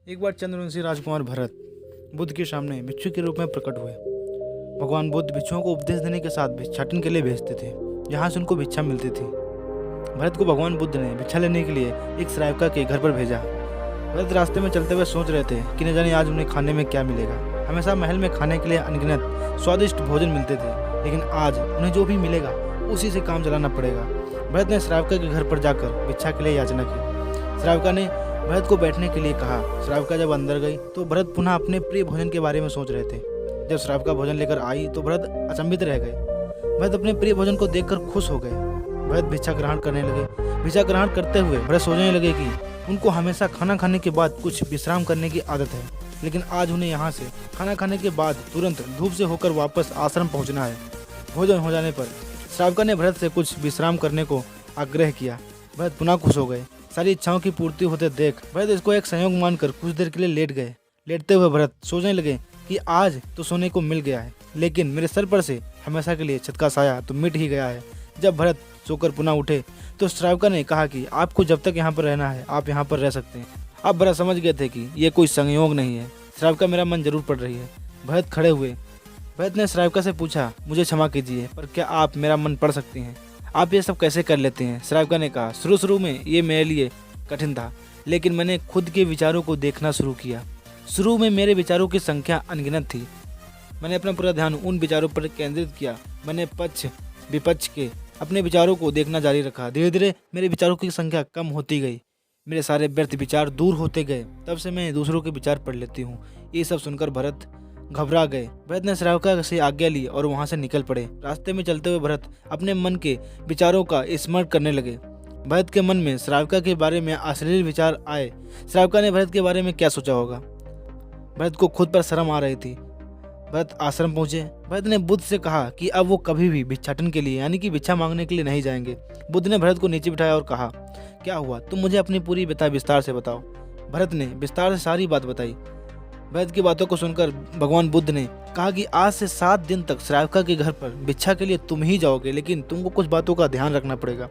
एक बार चंद्रवंशी राजकुमार भरत बुद्ध के सामने भिक्षु के रूप में प्रकट हुए। भगवान बुद्ध भिक्षुओं को उपदेश देने के साथ भिक्षाटन के लिए भेजते थे, जहाँ से उनको भिक्षा मिलती थी। भरत को भगवान बुद्ध ने भिक्षा लेने के लिए एक श्रावका के घर पर भेजा। भरत रास्ते में चलते हुए सोच रहे थे कि न जाने आज उन्हें खाने में क्या मिलेगा। हमेशा महल में खाने के लिए अनगिनत स्वादिष्ट भोजन मिलते थे, लेकिन आज उन्हें जो भी मिलेगा उसी से काम चलाना पड़ेगा। भरत ने श्रावका के घर पर जाकर भिक्षा के लिए याचना की। श्रावका ने भरत को बैठने के लिए कहा। श्रावका जब अंदर गई तो भरत पुनः अपने प्रिय भोजन के बारे में सोच रहे थे। जब श्रावका भोजन लेकर आई तो भरत अचंभित रह गए। भरत अपने प्रिय भोजन को देखकर खुश हो गए। भरत भिक्षा ग्रहण करने लगे। भिक्षा ग्रहण करते हुए भरत सोचने लगे कि उनको हमेशा खाना खाने के बाद कुछ विश्राम करने की आदत है, लेकिन आज उन्हें यहाँ से खाना खाने के बाद तुरंत धूप से होकर वापस आश्रम पहुँचना है। भोजन हो जाने पर श्रावका ने भरत से कुछ विश्राम करने को आग्रह किया। भरत पुनः खुश हो गए। सारी इच्छाओं की पूर्ति होते देख भरत इसको एक संयोग मानकर कुछ देर के लिए लेट गए। लेटते हुए भरत सोचने लगे कि आज तो सोने को मिल गया है, लेकिन मेरे सर पर से हमेशा के लिए छत का साया तो मिट ही गया है। जब भरत सोकर पुनः उठे तो श्रावका ने कहा कि आपको जब तक यहाँ पर रहना है आप यहाँ पर रह सकते हैं। अब भरत समझ गए थे कि ये कोई संयोग नहीं है, श्रावका मेरा मन जरूर पड़ रही है। भरत खड़े हुए। भरत ने श्रावका से पूछा, मुझे क्षमा कीजिए, पर क्या आप मेरा मन पढ़ सकती हैं? आप ये सब कैसे कर लेते हैं? श्रावका ने कहा, शुरू में ये मेरे लिए कठिन था, लेकिन मैंने खुद के विचारों को देखना शुरू किया। शुरू में मेरे विचारों की संख्या अनगिनत थी। मैंने अपना पूरा ध्यान उन विचारों पर केंद्रित किया। मैंने पक्ष विपक्ष के अपने विचारों को देखना जारी रखा। धीरे धीरे मेरे विचारों की संख्या कम होती गई। मेरे सारे व्यर्थ विचार दूर होते गए। तब से मैं दूसरों के विचार पढ़ लेती हूँ। ये सब सुनकर भरत घबरा गए। भरत ने श्रावका से आज्ञा ली और वहां से निकल पड़े। रास्ते में चलते हुए भरत अपने मन के विचारों का स्मरण करने लगे। भरत के मन में श्रावका के बारे में अश्लील विचार आए। श्रावका ने भरत के बारे में क्या सोचा होगा? भरत को खुद पर शर्म आ रही थी। भरत आश्रम पहुंचे। भरत ने बुद्ध से कहा कि अब वो कभी भी भिक्षाटन के लिए यानी कि भिक्षा मांगने के लिए नहीं जाएंगे। बुद्ध ने भरत को नीचे बिठाया और कहा, क्या हुआ? तुम मुझे अपनी पूरी व्यथा विस्तार से बताओ। भरत ने विस्तार से सारी बात बताई। भरत की बातों को सुनकर भगवान बुद्ध ने कहा कि आज से 7 दिन तक श्रावका के घर पर भिक्षा के लिए तुम ही जाओगे, लेकिन तुमको कुछ बातों का ध्यान रखना पड़ेगा।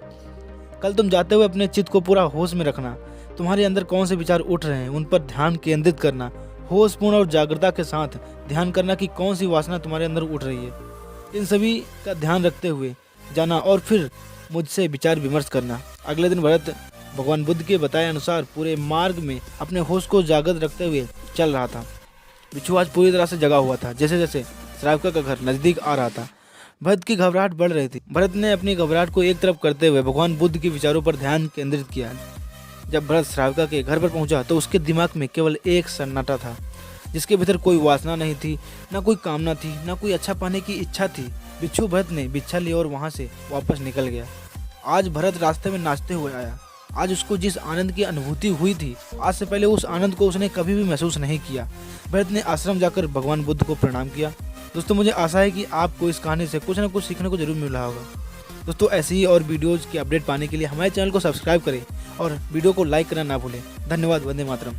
कल तुम जाते हुए अपने चित्त को पूरा होश में रखना। तुम्हारे अंदर कौन से विचार उठ रहे हैं उन पर ध्यान केंद्रित करना। होशपूर्ण और जागरूकता के साथ ध्यान करना कि कौन सी वासना तुम्हारे अंदर उठ रही है। इन सभी का ध्यान रखते हुए जाना और फिर मुझसे विचार विमर्श करना। अगले दिन भरत भगवान बुद्ध के बताए अनुसार पूरे मार्ग में अपने होश को जागृत रखते हुए चल रहा था। भिक्षु आज पूरी तरह से जगा हुआ था। जैसे जैसे श्रावका का घर नजदीक आ रहा था, भरत की घबराहट बढ़ रही थी। भरत ने अपनी घबराहट को एक तरफ करते हुए भगवान बुद्ध के विचारों पर ध्यान केंद्रित किया। जब भरत श्रावका के घर पर पहुंचा तो उसके दिमाग में केवल एक सन्नाटा था, जिसके भीतर कोई वासना नहीं थी, न कोई कामना थी, न कोई अच्छा पाने की इच्छा थी। भिक्षु भरत ने भिक्षा ली और वहां से वापस निकल गया। आज भरत रास्ते में नाचते हुए आया। आज उसको जिस आनंद की अनुभूति हुई थी, आज से पहले उस आनंद को उसने कभी भी महसूस नहीं किया। भरत ने आश्रम जाकर भगवान बुद्ध को प्रणाम किया। दोस्तों, मुझे आशा है कि आपको इस कहानी से कुछ न कुछ सीखने को जरूर मिला होगा। दोस्तों, ऐसे ही और वीडियोज़ की अपडेट पाने के लिए हमारे चैनल को सब्सक्राइब करें और वीडियो को लाइक करना ना भूलें। धन्यवाद। वंदे मातरम।